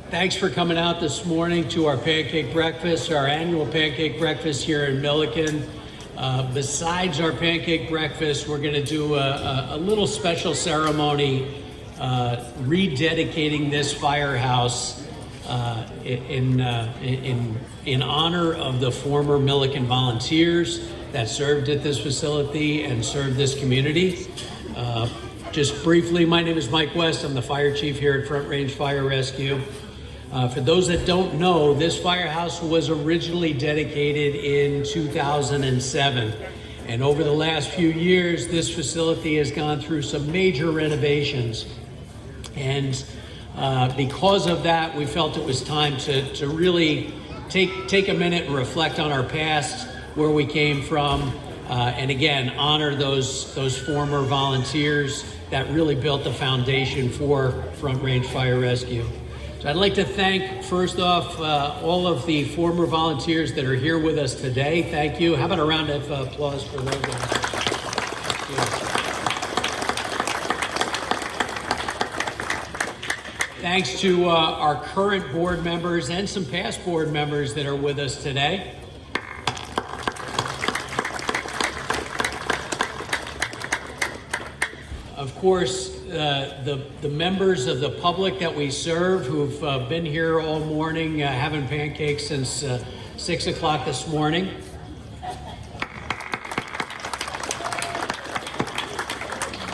Thanks for coming out this morning to our pancake breakfast, our annual pancake breakfast here in Milliken. Besides our pancake breakfast, we're going to do a little special ceremony rededicating this firehouse in honor of the former Milliken Volunteers that served at this facility and served this community. Just briefly, my name is Mike West. I'm the fire chief here at Front Range Fire Rescue. For those that don't know, this firehouse was originally dedicated in 2007. And over the last few years, this facility has gone through some major renovations. And because of that, we felt it was time to really take a minute and reflect on our past, where we came from, and again, honor those former volunteers that really built the foundation for Front Range Fire Rescue. So I'd like to thank, first off, all of the former volunteers that are here with us today. Thank you. How about a round of applause for those guys? Thanks to our current board members and some past board members that are with us today. Of course, the members of the public that we serve who've been here all morning having pancakes since 6 o'clock this morning.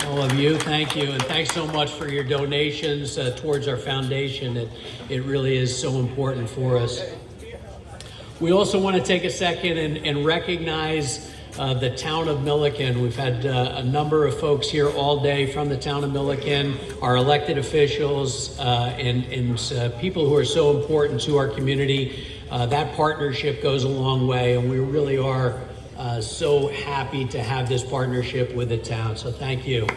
All of you, thank you. And thanks so much for your donations towards our foundation. It really is so important for us. We also want to take a second and recognize the town of Milliken. We've had a number of folks here all day from the town of Milliken, our elected officials, and people who are so important to our community. That partnership goes a long way, and we really are so happy to have this partnership with the town. So thank you.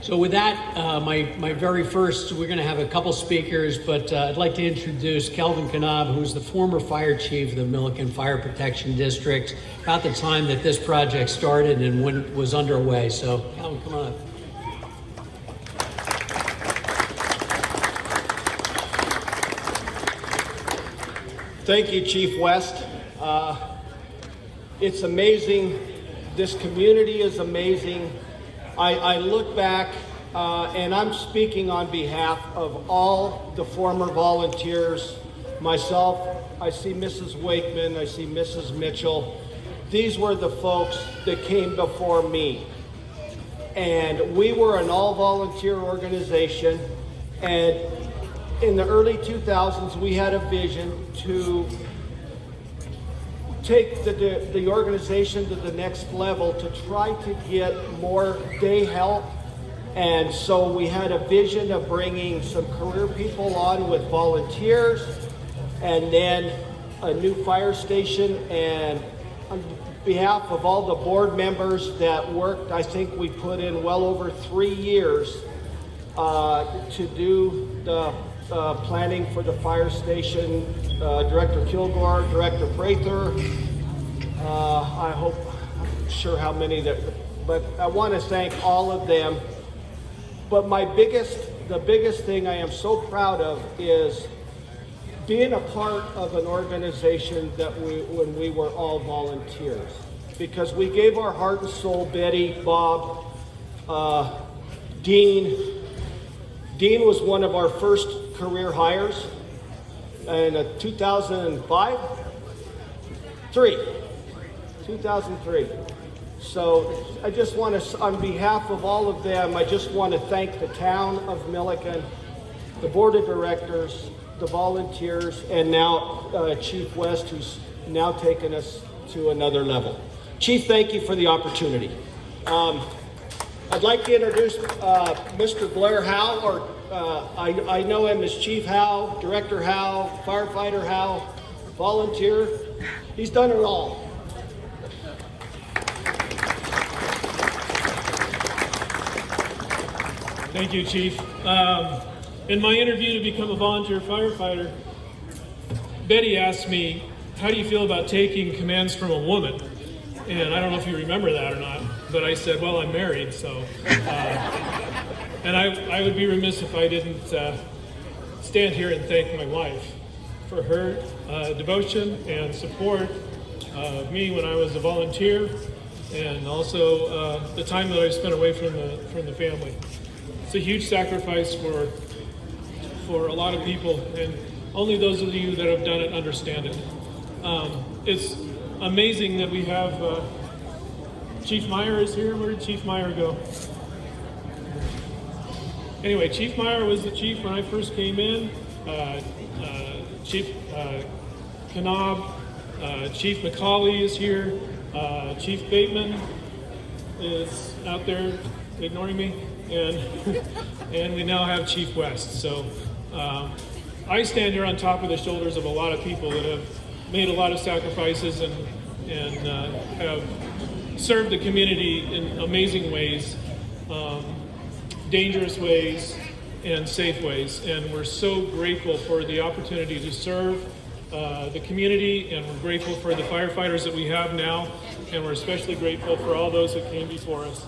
So with that, my very first, we're going to have a couple speakers, but I'd like to introduce Kelvin Knaub, who's the former fire chief of the Milliken Fire Protection District, about the time that this project started and when it was underway. So Kelvin, come on up. Thank you, Chief West. It's amazing. This community is amazing. I look back, and I'm speaking on behalf of all the former volunteers. Myself, I see Mrs. Wakeman, I see Mrs. Mitchell. These were the folks that came before me. And we were an all-volunteer organization, and in the early 2000s, we had a vision to take the organization to the next level, to try to get more day help. And so we had a vision of bringing some career people on with volunteers, and then a new fire station. And on behalf of all the board members that worked, I think we put in well over 3 years to do the planning for the fire station. Director Kilgore, Director Prather, I'm sure how many that, but I want to thank all of them. But the biggest thing I am so proud of is being a part of an organization that when we were all volunteers, because we gave our heart and soul. Betty, Bob, Dean was one of our first career hires in 2003. So I just want to, on behalf of all of them, I just want to thank the town of Milliken, the board of directors, the volunteers, and now Chief West, who's now taken us to another level. Chief, thank you for the opportunity. I'd like to introduce Mr. Blair Howe, or I know him as Chief Howe, Director Howe, Firefighter Howe, volunteer. He's done it all. Thank you, Chief. In my interview to become a volunteer firefighter, Betty asked me, how do you feel about taking commands from a woman? And I don't know if you remember that or not. but I said, well, I'm married, so. And I would be remiss if I didn't stand here and thank my wife for her devotion and support of me when I was a volunteer, and also the time that I spent away from the family. It's a huge sacrifice for a lot of people, and only those of you that have done it understand it. It's amazing that we have Chief Meyer is here. Where did Chief Meyer go? Anyway, Chief Meyer was the chief when I first came in. Chief Knaub, Chief McCauley is here. Chief Bateman is out there ignoring me, and we now have Chief West. So I stand here on top of the shoulders of a lot of people that have made a lot of sacrifices and have served the community in amazing ways, dangerous ways, and safe ways. And we're so grateful for the opportunity to serve the community, and we're grateful for the firefighters that we have now, and we're especially grateful for all those that came before us.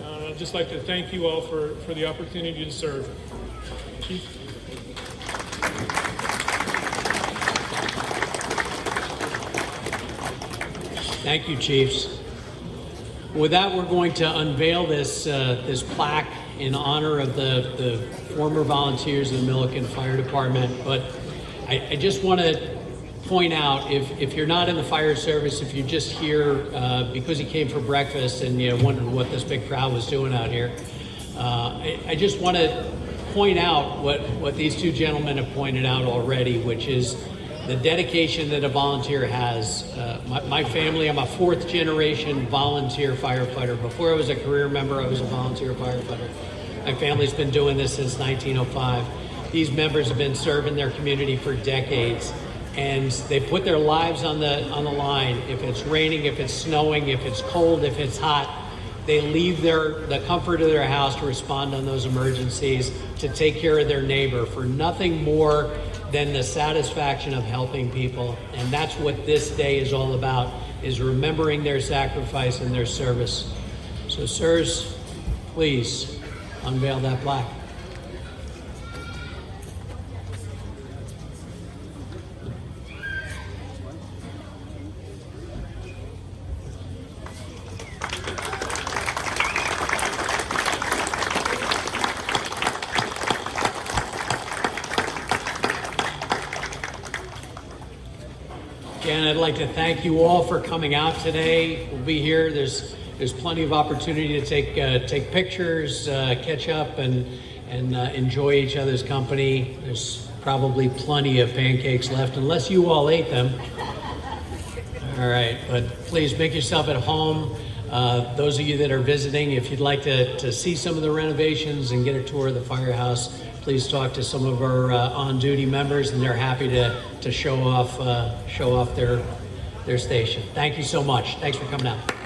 I'd just like to thank you all for the opportunity to serve. Chief? Thank you, Chiefs. With that, we're going to unveil this plaque in honor of the former volunteers of the Milliken Fire Department. But I just want to point out, if you're not in the fire service, if you're just here because you came for breakfast and you wondered what this big crowd was doing out here, I just want to point out what these two gentlemen have pointed out already, which is the dedication that a volunteer has. My family, I'm a fourth generation volunteer firefighter. Before I was a career member, I was a volunteer firefighter. My family's been doing this since 1905. These members have been serving their community for decades, and they put their lives on the line. If it's raining, if it's snowing, if it's cold, if it's hot, they leave the comfort of their house to respond on those emergencies, to take care of their neighbor, for nothing more than the satisfaction of helping people. And that's what this day is all about, is remembering their sacrifice and their service. So, sirs, please unveil that plaque. Again, I'd like to thank you all for coming out today. We'll be here. There's plenty of opportunity to take pictures, catch up, and enjoy each other's company. There's probably plenty of pancakes left, unless you all ate them. All right, but please make yourself at home. Those of you that are visiting, if you'd like to see some of the renovations and get a tour of the firehouse, please talk to some of our on-duty members, and they're happy to show off their station. Thank you so much. Thanks for coming out.